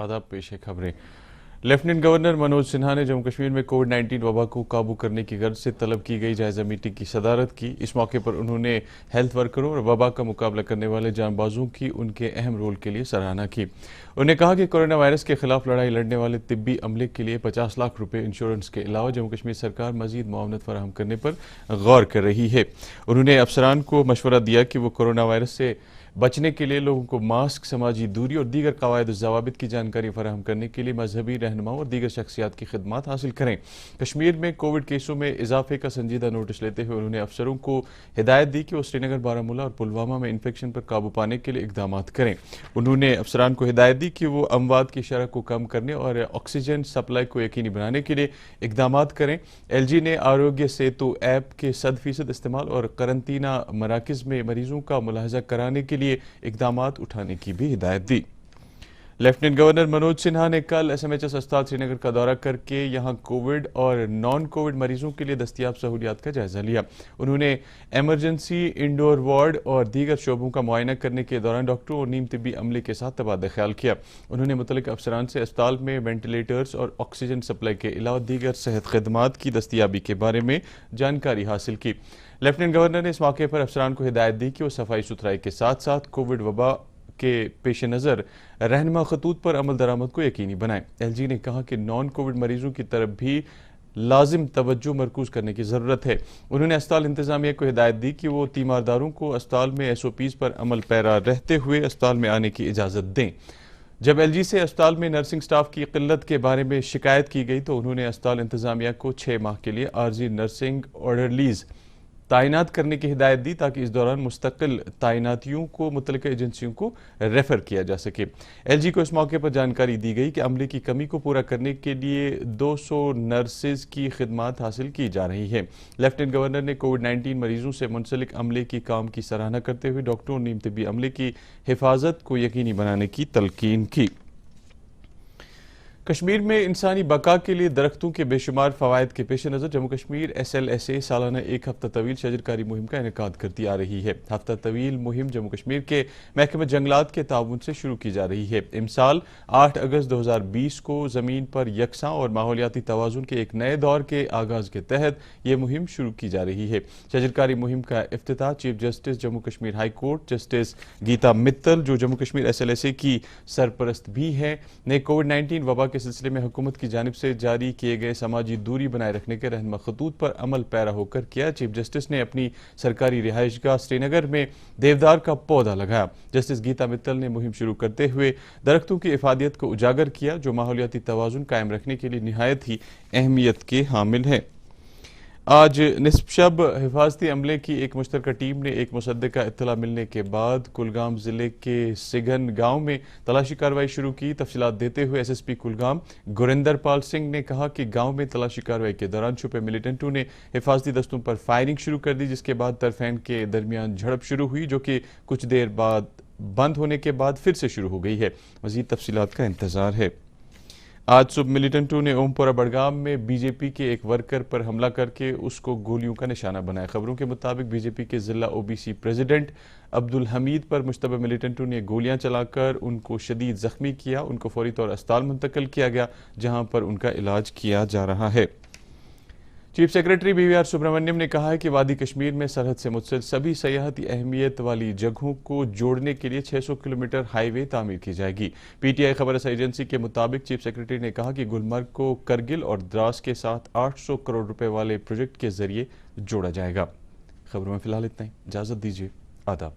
आदाब पेश है खबरें। लेफ्टिनेंट गवर्नर मनोज सिन्हा ने जम्मू कश्मीर में कोविड-19 वबा को काबू करने की गर्ज से तलब की गई जायजा मीटिंग की सदारत की। इस मौके पर उन्होंने हेल्थ वर्करों और वबा का मुकाबला करने वाले जांबाजों की उनके अहम रोल के लिए सराहना की। उन्होंने कहा कि कोरोना वायरस के खिलाफ लड़ाई लड़ने वाले तिब्बी अमले के लिए 50 लाख रुपए इंश्योरेंस के अलावा जम्मू कश्मीर सरकार मजीद मुआवनत फराहम करने पर गौर कर रही है। उन्होंने अफसरान को मशवरा दिया कि वो कोरोना वायरस से बचने के लिए लोगों को मास्क, समाजी दूरी और दीगर कवायद ज़वाबित की जानकारी फराहम करने के लिए मजहबी रहनुमाओं और दीगर शख्सियात की खिदमत हासिल करें। कश्मीर में कोविड केसों में इजाफे का संजीदा नोटिस लेते हुए उन्होंने अफसरों को हिदायत दी कि वो श्रीनगर, बारामूला और पुलवामा में इन्फेक्शन पर काबू पाने के लिए इकदाम करें। उन्होंने अफसरान को हिदायत दी कि वो अमवात की शरह को कम करने और ऑक्सीजन सप्लाई को यकीनी बनाने के लिए इकदाम करें। LG ने आरोग्य सेतु ऐप के 100% इस्तेमाल और करंतना मराकज़ में मरीजों का मुलाहजा कराने के लिए इकदामात उठाने की भी हिदायत दी। लेफ्टिनेंट गवर्नर मनोज सिन्हा ने कल SMHS अस्पताल श्रीनगर का दौरा करके यहां कोविड और नॉन कोविड मरीजों के लिए दस्तयाब सहूलियात का जायजा लिया। उन्होंने एमरजेंसी, इंडोर वार्ड और दीगर शोबों का मुआयना करने के दौरान डॉक्टरों और नीम तिब्बी अमले के साथ तबादला ख्याल किया। उन्होंने मुतल्लिक अफसरान से अस्पताल में वेंटिलेटर्स और ऑक्सीजन सप्लाई के अलावा दीगर सेहत खदमात की दस्तयाबी के बारे में जानकारी हासिल की। लेफ्टिनेंट गवर्नर ने इस मौके पर अफसरान को हिदायत दी कि वो सफाई सुथराई के साथ साथ कोविड वबा के पेश नज़र रहनुमा खतूत पर अमल दरामद को यकीनी बनाएं। LG ने कहा कि नॉन कोविड मरीजों की तरफ भी लाजिम तवज्जो मरकूज करने की ज़रूरत है। उन्होंने अस्पताल इंतजामिया को हिदायत दी कि वो तीमारदारों को अस्पताल में SOPs पर अमल पैरा रहते हुए अस्पताल में आने की इजाज़त दें। जब LG से अस्पताल में नर्सिंग स्टाफ की किल्लत के बारे में शिकायत की गई तो उन्होंने अस्पताल इंतजामिया को 6 माह के लिए आर्जी नर्सिंग ऑर्डरलीज तैनात करने की हिदायत दी ताकि इस दौरान मुस्तकिल तैनातियों को मुतल्लिका एजेंसियों को रेफर किया जा सके। LG को इस मौके पर जानकारी दी गई कि अमले की कमी को पूरा करने के लिए 200 नर्सेज की खिदमत हासिल की जा रही है। लेफ्टिनेंट गवर्नर ने कोविड-19 मरीजों से मुंसलिक अमले की काम की सराहना करते हुए डॉक्टरों और नीम तिब्बी अमले की हिफाजत को यकीनी बनाने की तलकीन की। कश्मीर में इंसानी बका के लिए दरख्तों के बेशुमार फ़वाइद के पेश नज़र जम्मू कश्मीर SLSA सालाना एक हफ्ता तवील शजरकारी मुहिम का इनेकाद करती आ रही है। हफ्ता तवील मुहिम जम्मू कश्मीर के महकमा जंगलात के ताउन से शुरू की जा रही है। इमसाल 8 अगस्त 2020 को ज़मीन पर यकसां और माहौलियाती तवाज़ुन के एक नए दौर के आगाज़ के तहत ये मुहिम शुरू की जा रही है। शजरकारी मुहिम का इफ्तिताह chief justice Jammu Kashmir high court justice Gita Mittal, जो जम्मू कश्मीर SLSA की सरपरस्त भी हैं, ने कोविड-19 वबा के सिलसिले में हुकूमत की जानिब से जारी किए गए समाजी दूरी बनाए रखने के रहनुमा खतूत पर अमल पैरा होकर किया। चीफ जस्टिस ने अपनी सरकारी रिहाइशगाह श्रीनगर में देवदार का पौधा लगाया। जस्टिस गीता मित्तल ने मुहिम शुरू करते हुए दरख्तों की इफादियत को उजागर किया जो माहौलियाती तवाज़ुन कायम रखने के लिए निहायत ही अहमियत के हामिल है। आज निस्फ शब हिफाजती अमले की एक मुश्तरका टीम ने एक मुसद्दका इत्तला मिलने के बाद कुलगाम ज़िले के सिगन गांव में तलाशी कार्रवाई शुरू की। तफसीलात देते हुए SSP कुलगाम गुरिंदर पाल सिंह ने कहा कि गांव में तलाशी कार्रवाई के दौरान छुपे मिलिटेंटों ने हिफाजती दस्तों पर फायरिंग शुरू कर दी, जिसके बाद तरफैन के दरमियान झड़प शुरू हुई जो कि कुछ देर बाद बंद होने के बाद फिर से शुरू हो गई है। मज़ीद तफसीलात का इंतज़ार है। आज सुबह मिलिटेंटों ने ओमपुरा बड़गाम में BJP के एक वर्कर पर हमला करके उसको गोलियों का निशाना बनाया। खबरों के मुताबिक BJP के जिला OBC प्रेसिडेंट अब्दुल हमीद पर मुश्तबा मिलिटेंटों ने गोलियां चलाकर उनको शदीद जख्मी किया। उनको फौरी तौर अस्पताल मुंतकिल किया गया जहां पर उनका इलाज किया जा रहा है। चीफ सेक्रेटरी BVR सुब्रमण्यम ने कहा है कि वादी कश्मीर में सरहद से मुत्सिल सभी सयाहती अहमियत वाली जगहों को जोड़ने के लिए 600 किलोमीटर हाईवे तामीर की जाएगी। PTI खबर रसाई एजेंसी के मुताबिक चीफ सेक्रेटरी ने कहा कि गुलमर्ग को करगिल और द्रास के साथ 800 करोड़ रुपए वाले प्रोजेक्ट के जरिए जोड़ा जाएगा। खबरों में फिलहाल इतना ही। इजाजत दीजिए। आदाब।